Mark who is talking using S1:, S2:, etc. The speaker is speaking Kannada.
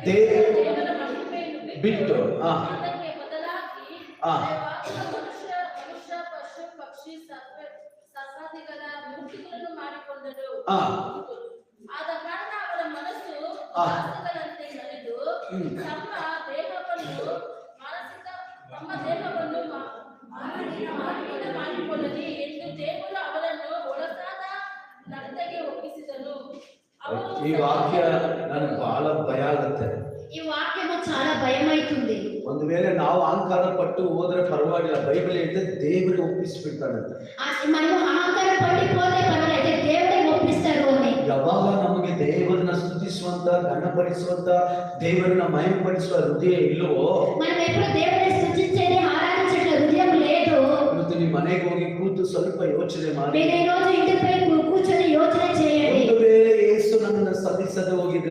S1: ದೇವರ ಮಹಿಮೆಯನ್ನು
S2: ಬಿಟ್ಟು
S1: ಅದಕ್ಕೆ ಬದಲಾಗಿ ಮನುಷ್ಯ ಪಶು ಪಕ್ಷಿ ಸಸ್ಯಾದಿಗಳ ಮೂರ್ತಿಗಳನ್ನು ಮಾಡಿಕೊಂಡರು. ಆದ ಕಾರಣ ಅವರ ಮನಸ್ಸು ವಾಸಗಳಂತೆ ನಡೆದು ತಮ್ಮ ದೇಹವನ್ನು ಮಾಡಿಕೊಳ್ಳಲಿ ಎಂದು ದೇವರು ಅವರನ್ನು ಒಳಸಾದ ನಡತೆಗೆ ಒಪ್ಪಿಸಿದನು.
S2: ఈ వాక్య ನನಗೆ బహಳ ಭಯ ಆಗುತ್ತೆ.
S3: ఈ వాక్యము చాలా భయమైతుంది.
S2: ಒಂದು ವೇಳೆ ನಾವು ಅಹಂಕಾರ ಪಟ್ಟು ಹೋದ್ರೆ ಪರವಾಗಿಲ್ಲ, ಬೈಬಲ್ ಹೇಳಿದ್ರೆ ದೇವರೇ ಒಪ್ಪಿಸಿಬಿಡ್ತಾನಂತೆ.
S3: మనం ಅಹಂಕಾರ ಪಟ್ಟಿపోతే పర్వాలేదు, దేవుడే ಒಪ್ಪಿಸ್ತಾರು అని.
S2: ಯಾವಾಗ ನಮಗೆ ದೇವರನ್ನ ಸ್ತುತಿಸುವಂತ, ಘನಪಡಿಸುವಂತ, ದೇವರನ್ನ ಮಹಿಮೆಪಡಿಸುವ ಹೃದಯ ಇಲ್ಲವೋ,
S3: మనం ఎప్పుడు దేవుడిని స్తుతించేది ఆరాధించే హృదయం లేదు.
S2: ಇವತ್ತು ನಿಮ್ಮ ಮನೆಗೆ ಹೋಗಿ ಕೂತು ಸ್ವಲ್ಪ ಯೋಚನೆ ಮಾಡಿ,
S3: మీరు ఈ రోజు ఇంటిపై కూర్చొని యోచన చేయండి.
S2: ಒಂದು ವೇಳೆ ಯೇಸು ನನ್ನನ್ನು ಸಲ್ಲಿಸದೆ ಹೋಗಿದ್ರೆ